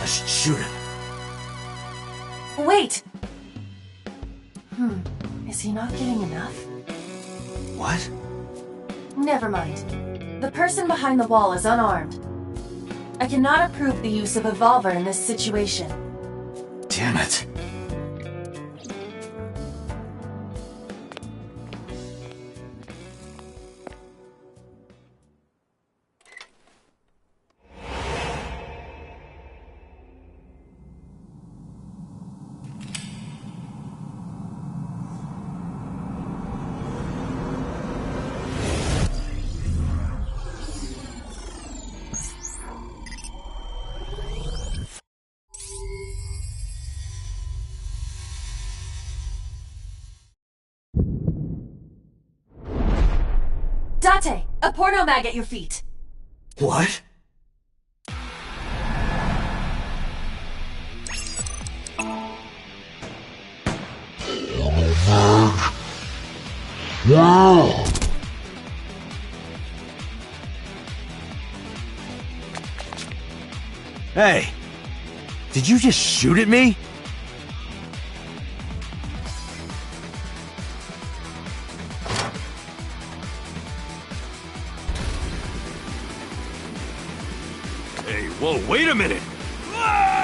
should shoot him. Wait! Is he not getting enough? What? Never mind. The person behind the wall is unarmed. I cannot approve the use of a revolver in this situation. Damn it. Date! A porno mag at your feet! What? Hey! Did you just shoot at me? Hey, whoa, wait a minute! Ah!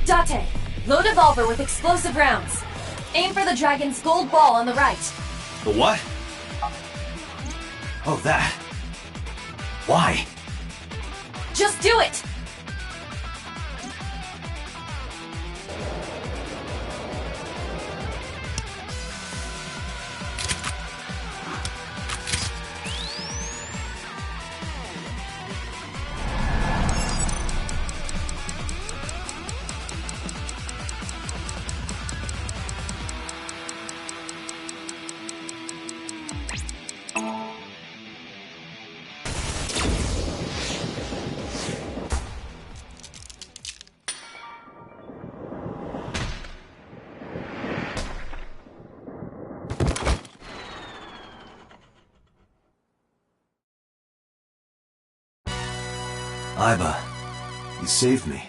Date! Load a revolver with explosive rounds. Aim for the dragon's gold ball on the right. The what? Oh, that. Why? Just do it! Iba, you saved me.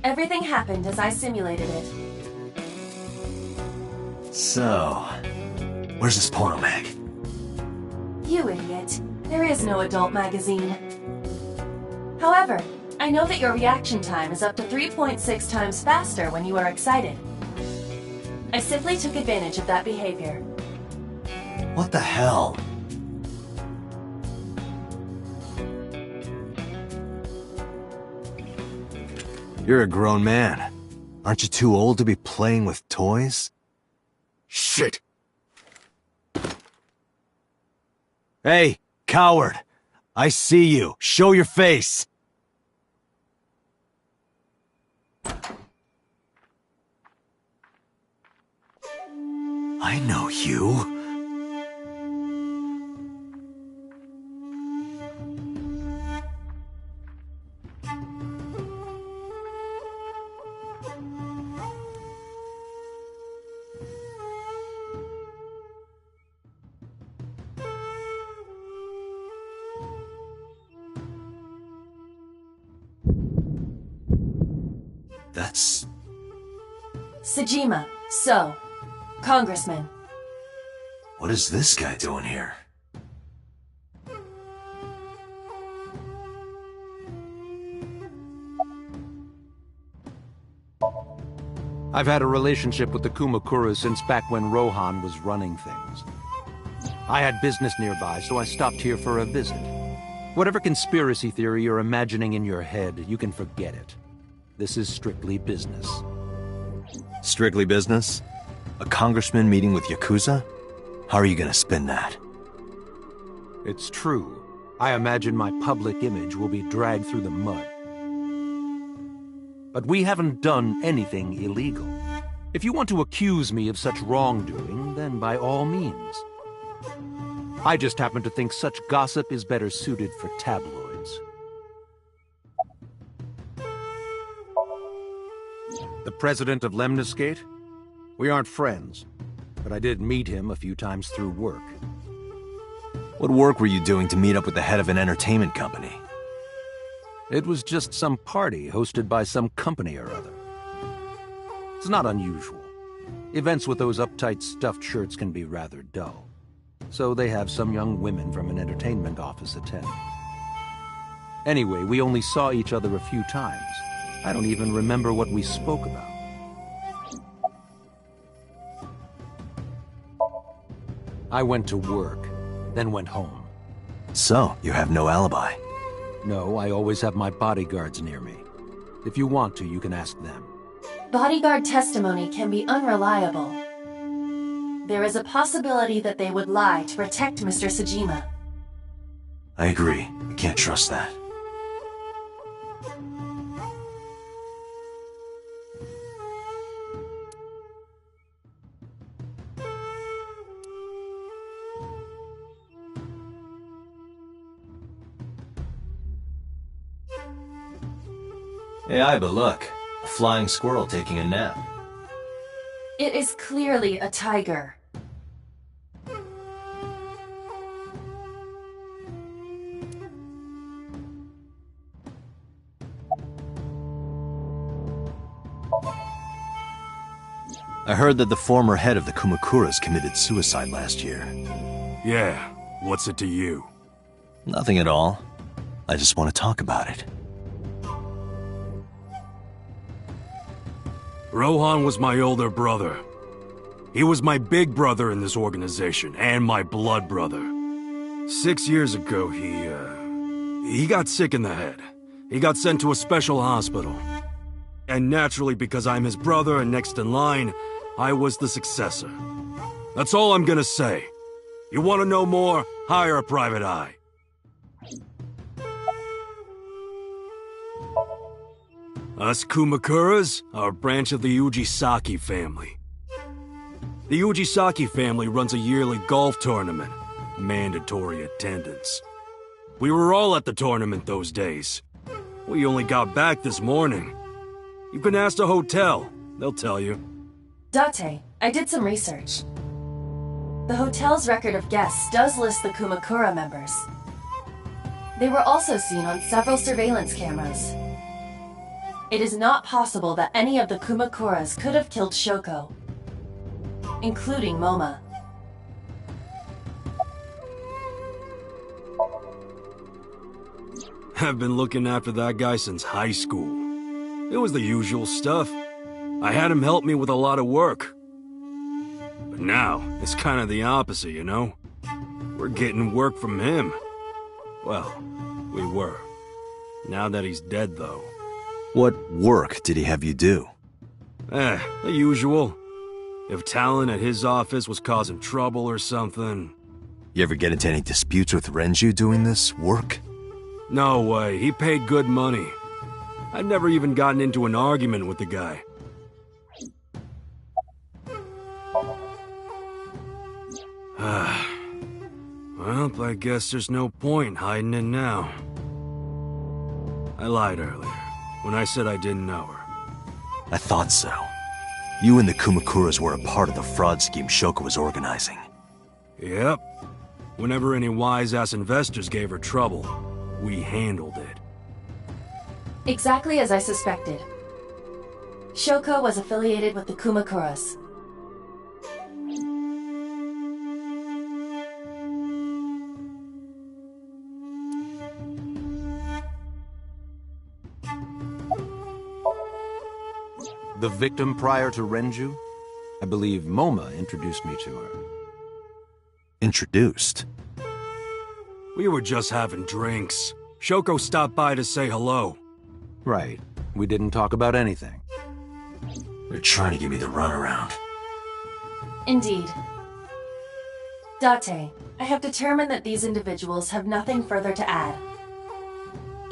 Everything happened as I simulated it. So, where's this porno mag? You idiot. There is no adult magazine. However, I know that your reaction time is up to 3.6 times faster when you are excited. I simply took advantage of that behavior. What the hell? You're a grown man. Aren't you too old to be playing with toys? Shit! Hey, coward! I see you. Show your face! I know you. That's... Sejima, so, Congressman. What is this guy doing here? I've had a relationship with the Kumakura since back when Rohan was running things. I had business nearby, so I stopped here for a visit. Whatever conspiracy theory you're imagining in your head, you can forget it. This is strictly business. Strictly business? A congressman meeting with Yakuza? How are you gonna spin that? It's true. I imagine my public image will be dragged through the mud. But we haven't done anything illegal. If you want to accuse me of such wrongdoing, then by all means. I just happen to think such gossip is better suited for tabloids. The president of Lemniscate? We aren't friends, but I did meet him a few times through work. What work were you doing to meet up with the head of an entertainment company? It was just some party hosted by some company or other. It's not unusual. Events with those uptight stuffed shirts can be rather dull. So they have some young women from an entertainment office attend. Anyway, we only saw each other a few times. I don't even remember what we spoke about. I went to work, then went home. So, you have no alibi? No, I always have my bodyguards near me. If you want to, you can ask them. Bodyguard testimony can be unreliable. There is a possibility that they would lie to protect Mr. Sejima. I agree. I can't trust that. Hey, but look. A flying squirrel taking a nap. It is clearly a tiger. I heard that the former head of the Kumakuras committed suicide last year. Yeah, what's it to you? Nothing at all. I just want to talk about it. Rohan was my older brother. He was my big brother in this organization, and my blood brother. 6 years ago, he got sick in the head. He got sent to a special hospital. And naturally, because I'm his brother and next in line, I was the successor. That's all I'm gonna say. You want to know more? Hire a private eye. Us Kumakuras are a branch of the Ujisaki family. The Ujisaki family runs a yearly golf tournament. Mandatory attendance. We were all at the tournament those days. We only got back this morning. You can ask the hotel. They'll tell you. Date, I did some research. The hotel's record of guests does list the Kumakura members. They were also seen on several surveillance cameras. It is not possible that any of the Kumakuras could have killed Shoko, including Moma. I've been looking after that guy since high school. It was the usual stuff. I had him help me with a lot of work. But now, it's kind of the opposite, you know? We're getting work from him. Well, we were. Now that he's dead, though. What work did he have you do? The usual. If talent at his office was causing trouble or something... You ever get into any disputes with Renju doing this work? No way, he paid good money. I've never even gotten into an argument with the guy. Well, I guess there's no point hiding it now. I lied earlier, when I said I didn't know her. I thought so. You and the Kumakuras were a part of the fraud scheme Shoko was organizing. Yep. Whenever any wise-ass investors gave her trouble, we handled it. Exactly as I suspected. Shoko was affiliated with the Kumakuras. The victim prior to Renju? I believe Moma introduced me to her. Introduced? We were just having drinks. Shoko stopped by to say hello. Right. We didn't talk about anything. They're trying to give me the runaround. Indeed. Date, I have determined that these individuals have nothing further to add.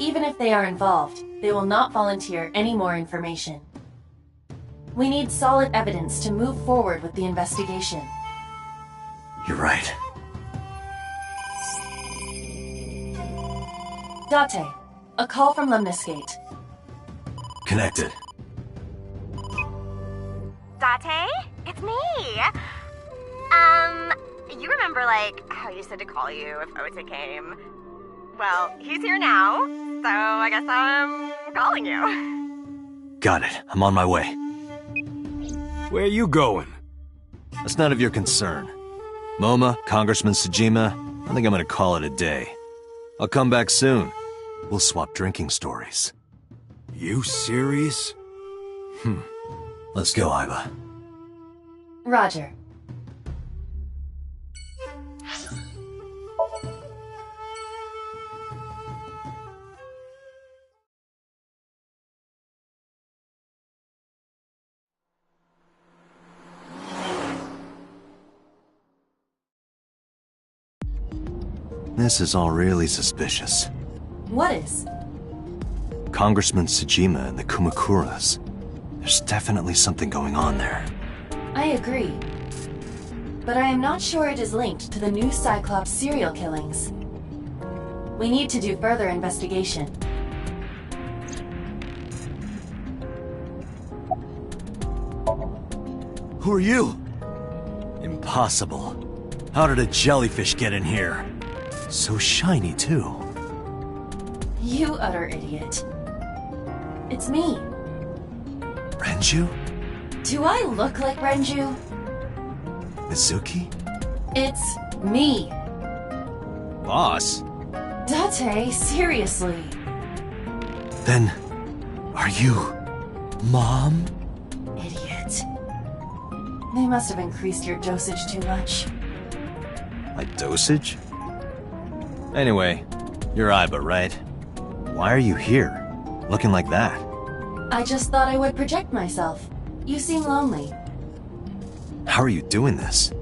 Even if they are involved, they will not volunteer any more information. We need solid evidence to move forward with the investigation. You're right. Date, a call from Lemniscate. Connected. Date? It's me! You remember, like, how you said to call you if Ota came? Well, he's here now, so I guess I'm calling you. Got it. I'm on my way. Where you going? That's none of your concern. MoMA, Congressman Tsujima, I think I'm gonna call it a day. I'll come back soon. We'll swap drinking stories. You serious? Let's go, Iba. Roger. This is all really suspicious. What is? Congressman Tsujima and the Kumakuras. There's definitely something going on there. I agree. But I am not sure it is linked to the new Cyclops serial killings. We need to do further investigation. Who are you? Impossible. How did a jellyfish get in here? So shiny, too. You utter idiot. It's me. Renju? Do I look like Renju? Mizuki? It's me. Boss? Date, seriously. Then, are you... Mom? Idiot. They must have increased your dosage too much. My dosage? Anyway, you're Iba, right? Why are you here? Looking like that? I just thought I would project myself. You seem lonely. How are you doing this?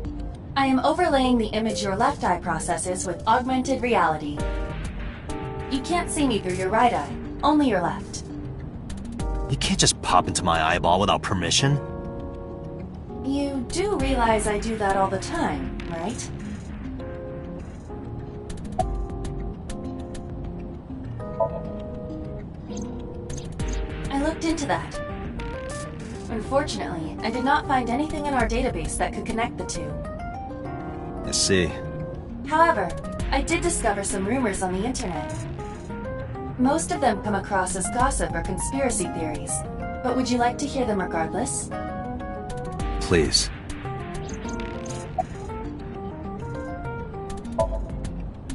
I am overlaying the image your left eye processes with augmented reality. You can't see me through your right eye, only your left. You can't just pop into my eyeball without permission. You do realize I do that all the time, right? I looked into that. Unfortunately, I did not find anything in our database that could connect the two. I see. However, I did discover some rumors on the internet. Most of them come across as gossip or conspiracy theories, but would you like to hear them regardless? Please.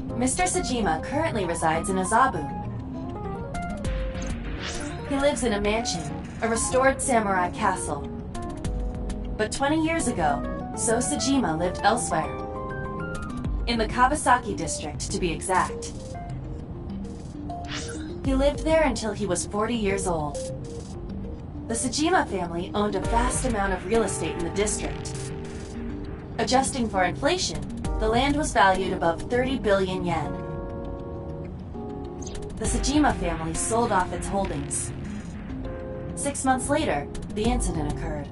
Mr. Tsujima currently resides in Azabu. He lives in a mansion, a restored samurai castle. But 20 years ago, So Tsujima lived elsewhere. In the Kawasaki district, to be exact. He lived there until he was 40 years old. The Tsujima family owned a vast amount of real estate in the district. Adjusting for inflation, the land was valued above 30 billion yen. The Tsujima family sold off its holdings. 6 months later, the incident occurred.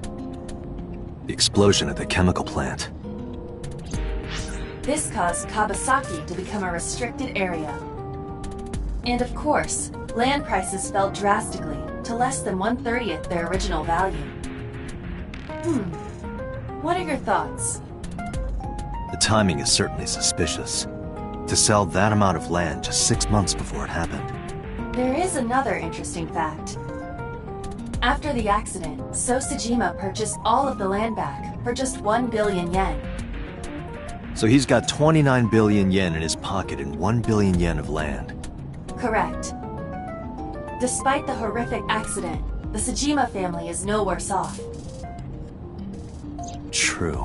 The explosion at the chemical plant. This caused Kawasaki to become a restricted area. And of course, land prices fell drastically to less than 1/30th their original value. What are your thoughts? The timing is certainly suspicious. To sell that amount of land just 6 months before it happened. There is another interesting fact. After the accident, So Tsujima purchased all of the land back for just 1 billion yen. So he's got 29 billion yen in his pocket and 1 billion yen of land. Correct. Despite the horrific accident, the Tsujima family is no worse off. True.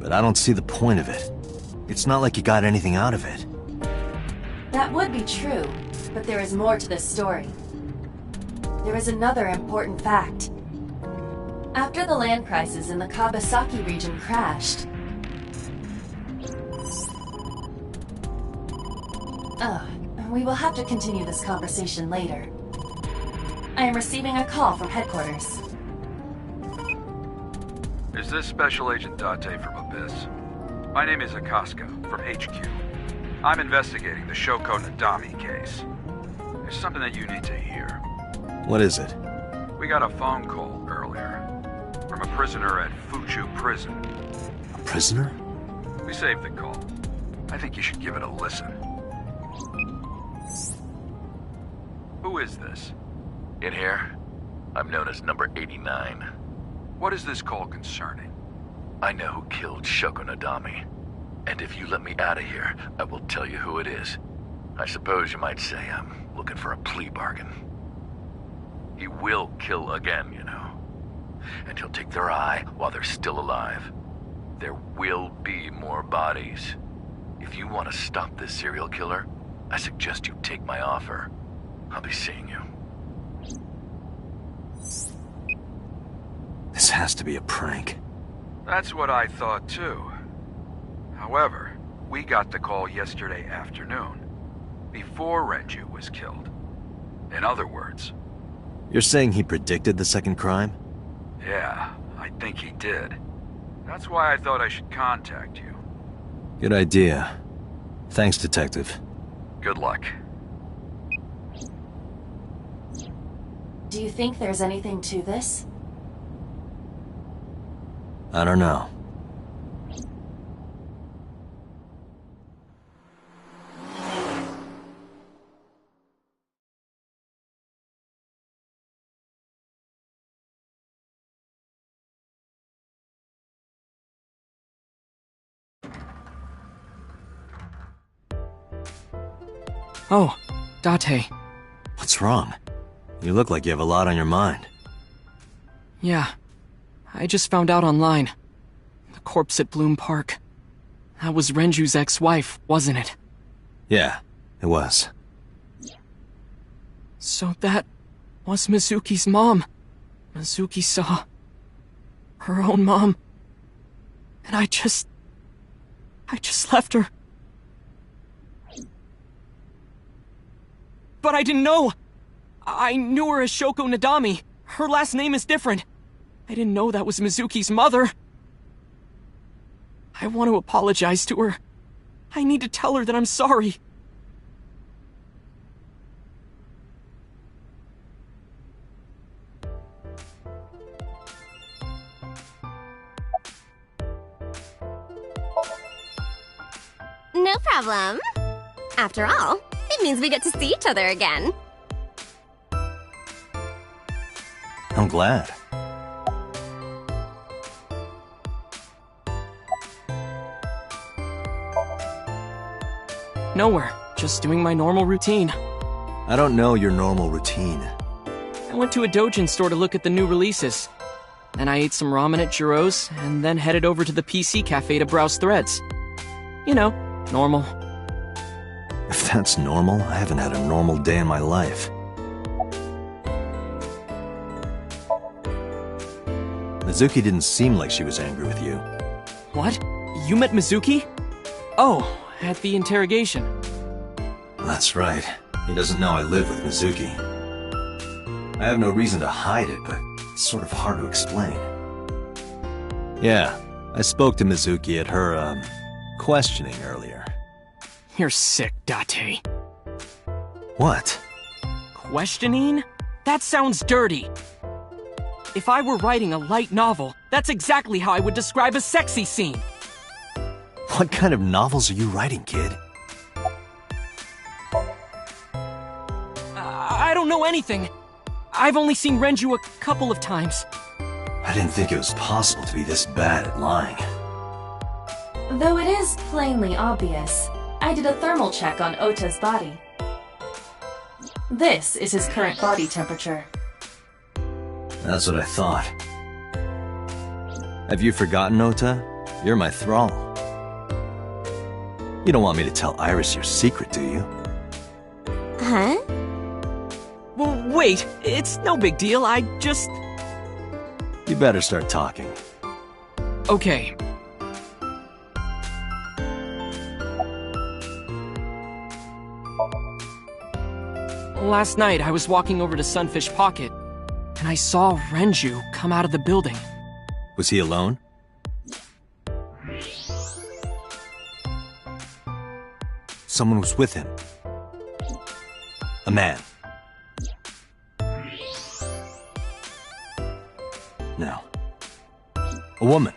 But I don't see the point of it. It's not like you got anything out of it. That would be true, but there is more to this story. There is another important fact. After the land prices in the Kawasaki region crashed... we will have to continue this conversation later. I am receiving a call from headquarters. Is this Special Agent Date from Abyss? My name is Akaska, from HQ. I'm investigating the Shoko Nadami case. There's something that you need to hear. What is it? We got a phone call earlier from a prisoner at Fuchu Prison. A prisoner? We saved the call. I think you should give it a listen. Who is this? In here, I'm known as number 89. What is this call concerning? I know who killed Shoko Nadami. And if you let me out of here, I will tell you who it is. I suppose you might say I'm looking for a plea bargain. He will kill again, you know. And he'll take their eye while they're still alive. There will be more bodies. If you want to stop this serial killer, I suggest you take my offer. I'll be seeing you. This has to be a prank. That's what I thought too. However, we got the call yesterday afternoon, before Renju was killed. In other words... You're saying he predicted the second crime? Yeah, I think he did. That's why I thought I should contact you. Good idea. Thanks, Detective. Good luck. Do you think there's anything to this? I don't know. Oh, Date. What's wrong? You look like you have a lot on your mind. Yeah. I just found out online. The corpse at Bloom Park. That was Renju's ex-wife, wasn't it? Yeah, it was. So that was Mizuki's mom. Mizuki saw her own mom. And I just left her. But I didn't know. I knew her as Shoko Nadami. Her last name is different. I didn't know that was Mizuki's mother. I want to apologize to her. I need to tell her that I'm sorry. No problem. After all, it means we get to see each other again. I'm glad. Nowhere. Just doing my normal routine. I don't know your normal routine. I went to a doujin store to look at the new releases. Then I ate some ramen at Jiro's, and then headed over to the PC cafe to browse threads. You know, normal. If that's normal, I haven't had a normal day in my life. Mizuki didn't seem like she was angry with you. What? You met Mizuki? Oh, at the interrogation. That's right. He doesn't know I live with Mizuki. I have no reason to hide it, but it's sort of hard to explain. Yeah, I spoke to Mizuki at her, questioning earlier. You're sick, Date. What? Questioning? That sounds dirty. If I were writing a light novel, that's exactly how I would describe a sexy scene. What kind of novels are you writing, kid? I don't know anything. I've only seen Renju a couple of times. I didn't think it was possible to be this bad at lying. Though it is plainly obvious, I did a thermal check on Ota's body. This is his current body temperature. That's what I thought. Have you forgotten, Ota? You're my thrall. You don't want me to tell Iris your secret, do you? Huh? Well, wait, it's no big deal, I just... You better start talking. Okay. Last night, I was walking over to Sunfish Pocket, and I saw Renju come out of the building. Was he alone? someone was with him. A man. No. A woman.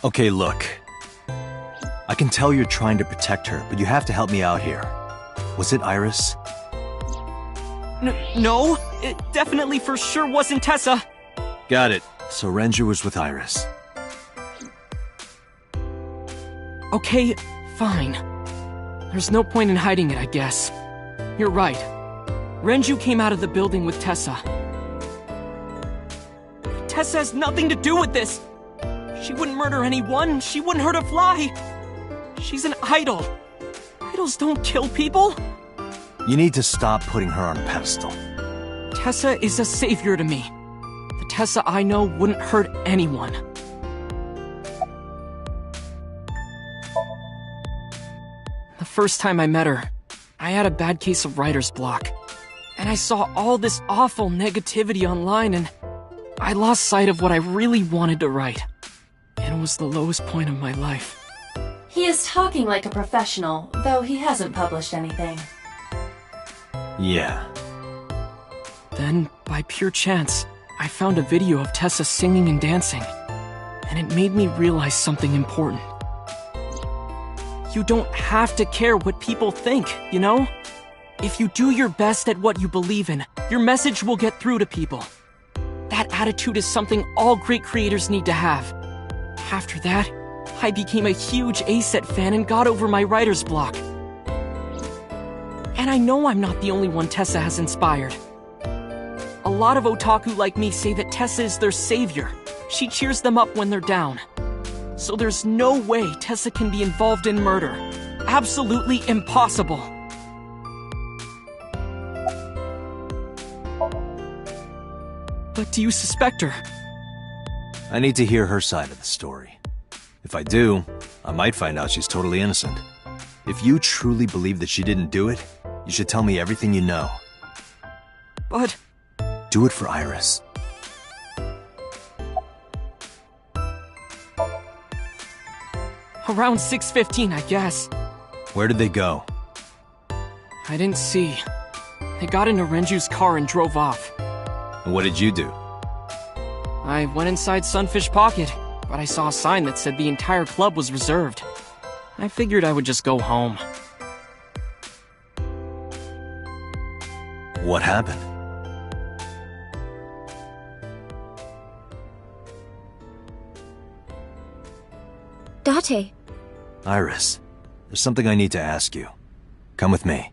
Okay, look. I can tell you're trying to protect her, but you have to help me out here. Was it Iris? No, it definitely for sure wasn't Tessa. Got it. So Renju was with Iris. Okay, fine. There's no point in hiding it, I guess. You're right. Renju came out of the building with Tessa. Tessa has nothing to do with this. She wouldn't murder anyone. She wouldn't hurt a fly. She's an idol. Idols don't kill people. You need to stop putting her on a pedestal. Tessa is a savior to me. The Tessa I know wouldn't hurt anyone. The first time I met her, I had a bad case of writer's block. And I saw all this awful negativity online, and I lost sight of what I really wanted to write. It was the lowest point of my life. He is talking like a professional, though he hasn't published anything. Yeah. Then, by pure chance, I found a video of Tessa singing and dancing, and it made me realize something important. You don't have to care what people think, you know? If you do your best at what you believe in, your message will get through to people. That attitude is something all great creators need to have. After that, I became a huge A-Set fan and got over my writer's block. And I know I'm not the only one Tessa has inspired. A lot of otaku like me say that Tessa is their savior. She cheers them up when they're down. So there's no way Tessa can be involved in murder. Absolutely impossible. But do you suspect her? I need to hear her side of the story. If I do, I might find out she's totally innocent. If you truly believe that she didn't do it, you should tell me everything you know. But... Do it for Iris. Around 6:15, I guess. Where did they go? I didn't see. They got into Renju's car and drove off. And what did you do? I went inside Sunfish Pocket, but I saw a sign that said the entire club was reserved. I figured I would just go home. What happened? Date. Iris, there's something I need to ask you. Come with me.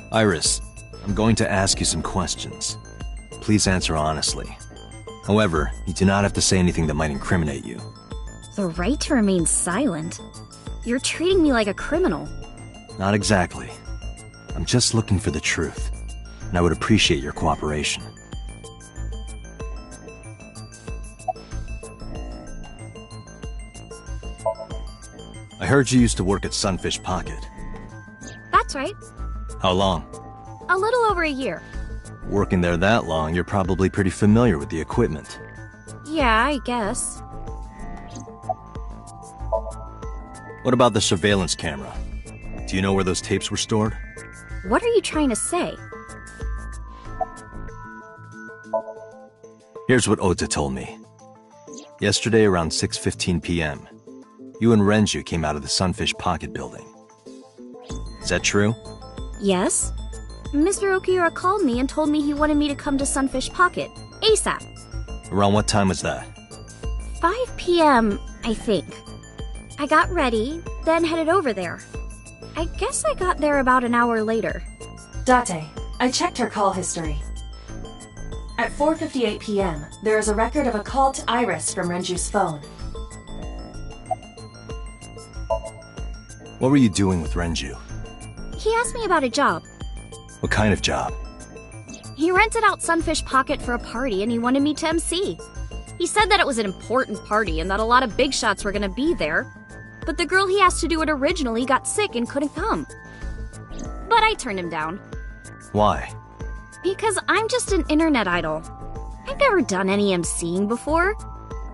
Iris, I'm going to ask you some questions. Please answer honestly. However, you do not have to say anything that might incriminate you. The right to remain silent? You're treating me like a criminal. Not exactly. I'm just looking for the truth, and I would appreciate your cooperation. I heard you used to work at Sunfish Pocket. That's right. How long? A little over a year. Working there that long, you're probably pretty familiar with the equipment. Yeah, I guess. What about the surveillance camera? Do you know where those tapes were stored? What are you trying to say? Here's what Ota told me. Yesterday around 6:15 p.m., you and Renju came out of the Sunfish Pocket building. Is that true? Yes. Mr. Okiura called me and told me he wanted me to come to Sunfish Pocket, ASAP. Around what time was that? 5 p.m., I think. I got ready, then headed over there. I guess I got there about an hour later. Date, I checked her call history. At 4:58 p.m., there is a record of a call to Iris from Renju's phone. What were you doing with Renju? He asked me about a job. What kind of job? He rented out Sunfish Pocket for a party and he wanted me to MC. He said that it was an important party and that a lot of big shots were gonna be there. But the girl he asked to do it originally got sick and couldn't come. But I turned him down. Why? Because I'm just an internet idol. I've never done any MCing before,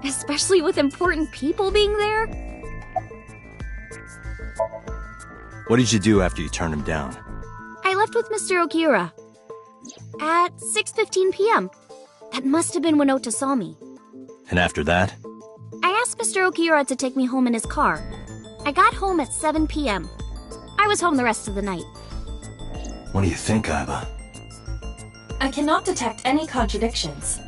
especially with important people being there. What did you do after you turned him down? I left with Mr. Okiura at 6:15 p.m. That must have been when Ota saw me. And after that? I asked Mr. Okiura to take me home in his car. I got home at 7 p.m. I was home the rest of the night. What do you think, Aiba? I cannot detect any contradictions.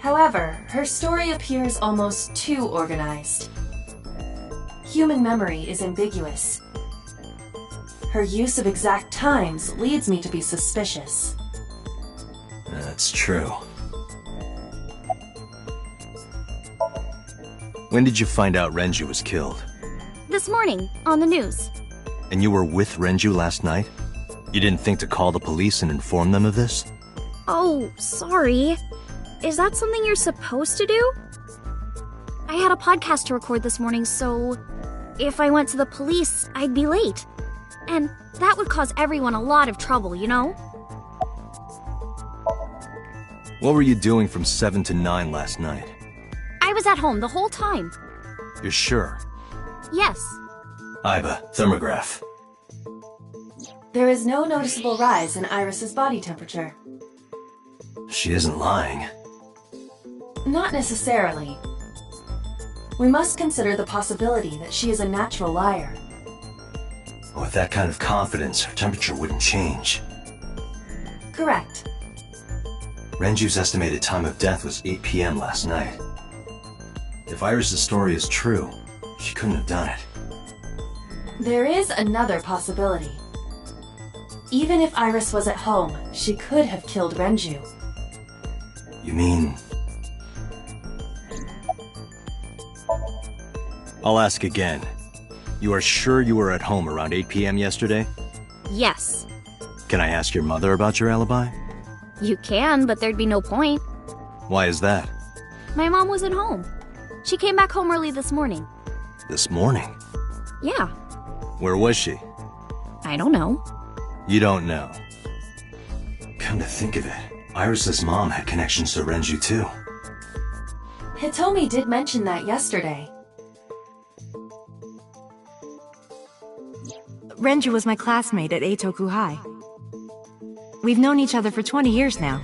However, her story appears almost too organized. Human memory is ambiguous. Her use of exact times leads me to be suspicious. That's true. When did you find out Renju was killed? This morning, on the news. And you were with Renju last night? You didn't think to call the police and inform them of this? Oh, sorry. Is that something you're supposed to do? I had a podcast to record this morning, so if I went to the police, I'd be late. And that would cause everyone a lot of trouble, you know? What were you doing from 7 to 9 last night? I was at home the whole time. You're sure? Yes. Aiba, thermograph. There is no noticeable rise in Iris's body temperature. She isn't lying. Not necessarily. We must consider the possibility that she is a natural liar. With that kind of confidence, her temperature wouldn't change. Correct. Renju's estimated time of death was 8 p.m. last night. If Iris's story is true, she couldn't have done it. There is another possibility. Even if Iris was at home, she could have killed Renju. You mean... I'll ask again. You are sure you were at home around 8 p.m. yesterday? Yes. Can I ask your mother about your alibi? You can, but there'd be no point. Why is that? My mom wasn't home. She came back home early this morning. This morning? Yeah. Where was she? I don't know. You don't know. Come to think of it, Iris's mom had connections to Renju too. Hitomi did mention that yesterday. Renju was my classmate at Eitoku High. We've known each other for 20 years now.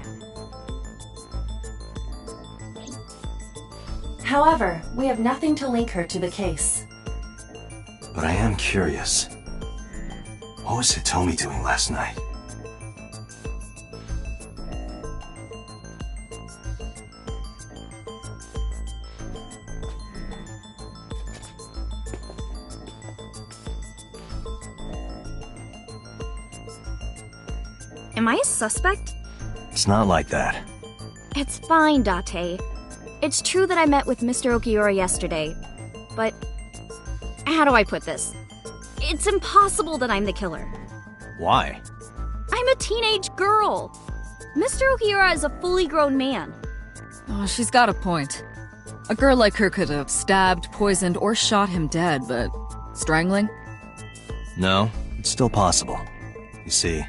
However, we have nothing to link her to the case. But I am curious. What was Hitomi doing last night? Am I a suspect? It's not like that. It's fine, Date. It's true that I met with Mr. Okiura yesterday, but how do I put this? It's impossible that I'm the killer. Why? I'm a teenage girl. Mr. Okiura is a fully grown man. Oh, she's got a point. A girl like her could have stabbed, poisoned, or shot him dead, but strangling? No, it's still possible. You see...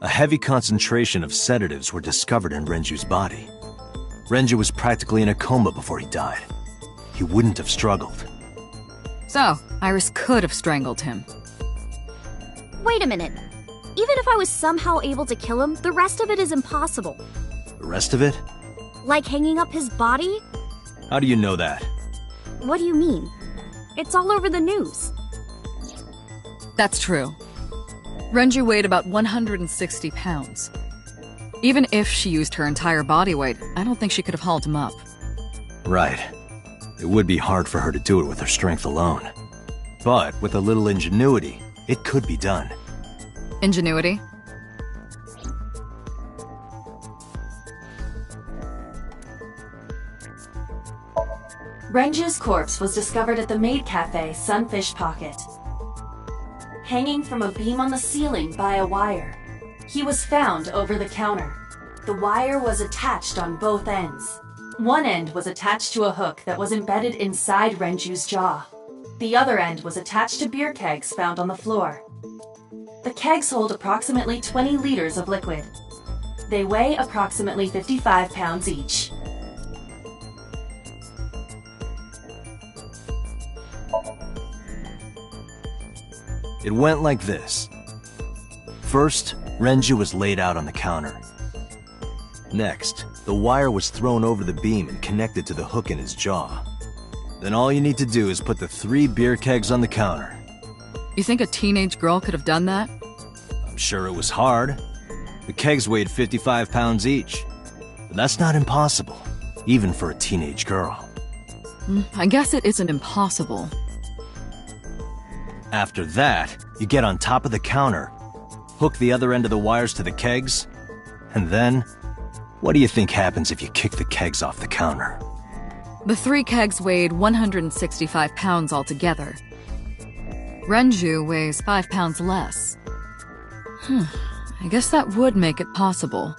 A heavy concentration of sedatives were discovered in Renju's body. Renju was practically in a coma before he died. He wouldn't have struggled. So, Iris could have strangled him. Wait a minute. Even if I was somehow able to kill him, the rest of it is impossible. The rest of it? Like hanging up his body? How do you know that? What do you mean? It's all over the news. That's true. Renju weighed about 160 pounds. Even if she used her entire body weight, I don't think she could have hauled him up. Right. It would be hard for her to do it with her strength alone. But with a little ingenuity, it could be done. Ingenuity? Renju's corpse was discovered at the maid cafe Sunfish Pocket, hanging from a beam on the ceiling by a wire. He was found over the counter. The wire was attached on both ends. One end was attached to a hook that was embedded inside Renju's jaw. The other end was attached to beer kegs found on the floor. The kegs hold approximately 20 liters of liquid. They weigh approximately 55 pounds each. It went like this. First, Renju was laid out on the counter. Next, the wire was thrown over the beam and connected to the hook in his jaw. Then all you need to do is put the 3 beer kegs on the counter. You think a teenage girl could have done that? I'm sure it was hard. The kegs weighed 55 pounds each. But that's not impossible, even for a teenage girl. I guess it isn't impossible. After that, you get on top of the counter, hook the other end of the wires to the kegs, and then, what do you think happens if you kick the kegs off the counter? The 3 kegs weighed 165 pounds altogether. Renju weighs 5 pounds less. I guess that would make it possible.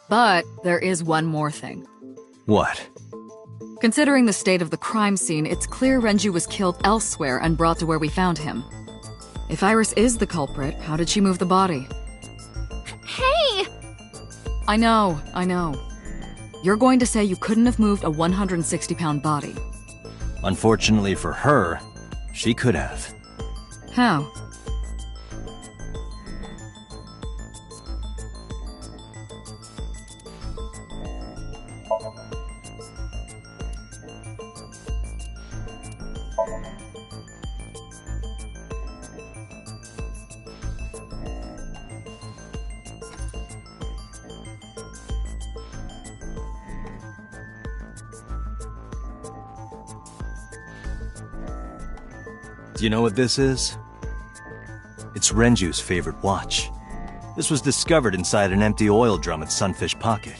But there is one more thing. What? Considering the state of the crime scene, it's clear Renju was killed elsewhere and brought to where we found him. If Iris is the culprit, how did she move the body? Hey! I know. You're going to say you couldn't have moved a 160-pound body. Unfortunately for her, she could have. How? Do you know what this is? It's Renju's favorite watch. This was discovered inside an empty oil drum at Sunfish Pocket.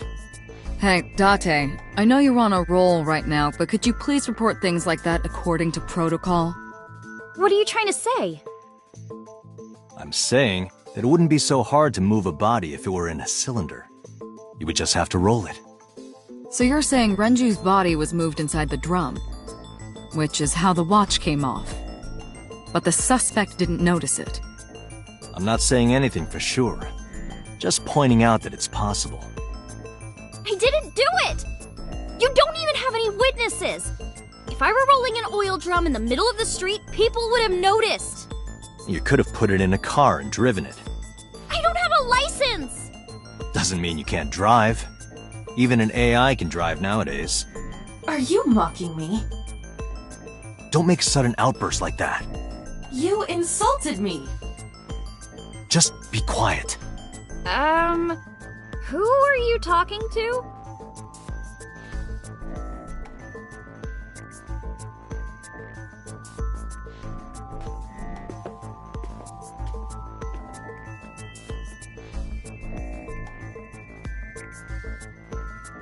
Hey, Date, I know you're on a roll right now, but could you please report things like that according to protocol? What are you trying to say? I'm saying that it wouldn't be so hard to move a body if it were in a cylinder. You would just have to roll it. So you're saying Renju's body was moved inside the drum, which is how the watch came off. But the suspect didn't notice it. I'm not saying anything for sure. Just pointing out that it's possible. I didn't do it! You don't even have any witnesses! If I were rolling an oil drum in the middle of the street, people would have noticed! You could have put it in a car and driven it. I don't have a license! Doesn't mean you can't drive. Even an AI can drive nowadays. Are you mocking me? Don't make sudden outbursts like that. You insulted me! Just be quiet. Who are you talking to?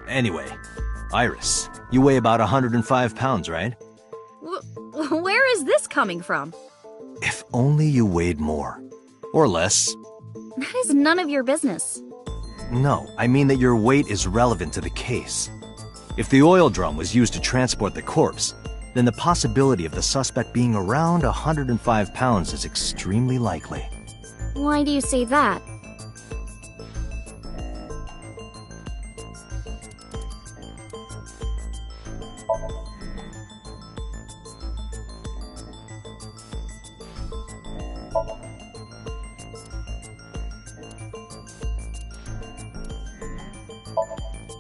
Anyway, Iris, you weigh about 105 pounds, right? Where is this coming from? If only you weighed more. Or less. That is none of your business. No, I mean that your weight is relevant to the case. If the oil drum was used to transport the corpse, then the possibility of the suspect being around 105 pounds is extremely likely. Why do you say that?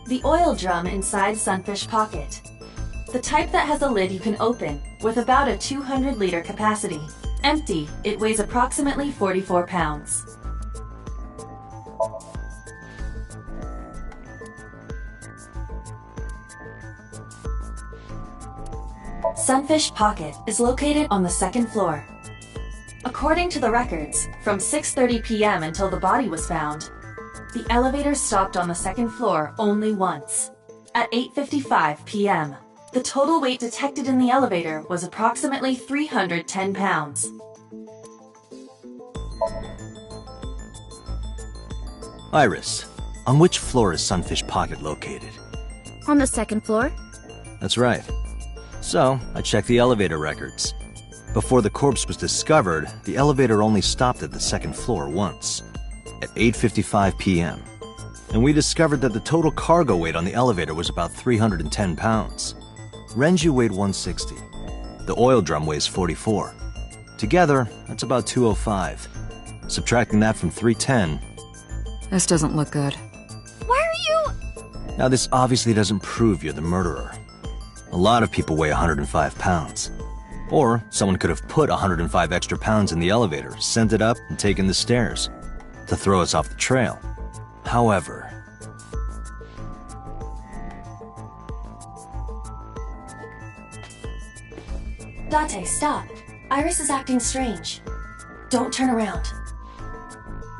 The oil drum inside Sunfish Pocket. The type that has a lid you can open, with about a 200-liter capacity. Empty, it weighs approximately 44 pounds. Sunfish Pocket is located on the second floor. According to the records, from 6:30 p.m. until the body was found, the elevator stopped on the second floor only once. at 8:55 p.m. The total weight detected in the elevator was approximately 310 pounds. Iris, on which floor is Sunfish Pocket located? On the second floor? That's right. So, I checked the elevator records. Before the corpse was discovered, the elevator only stopped at the second floor once, at 8:55 p.m. And we discovered that the total cargo weight on the elevator was about 310 pounds. Renju weighed 160. The oil drum weighs 44. Together, that's about 205. Subtracting that from 310... This doesn't look good. Why are you... Now, this obviously doesn't prove you're the murderer. A lot of people weigh 105 pounds. Or someone could have put 105 extra pounds in the elevator, sent it up, and taken the stairs to throw us off the trail. However... Date, stop. Iris is acting strange. Don't turn around.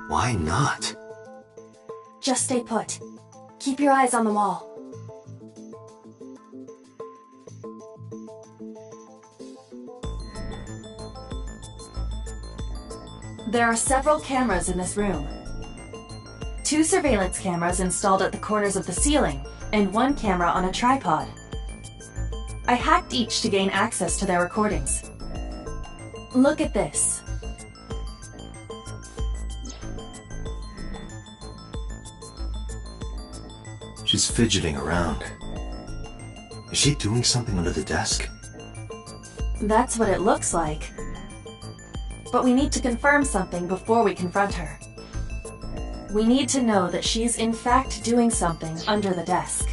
Why not? Just stay put. Keep your eyes on the wall. There are several cameras in this room. 2 surveillance cameras installed at the corners of the ceiling, and 1 camera on a tripod. I hacked each to gain access to their recordings. Look at this. She's fidgeting around. Is she doing something under the desk? That's what it looks like. But we need to confirm something before we confront her. We need to know that she's in fact doing something under the desk.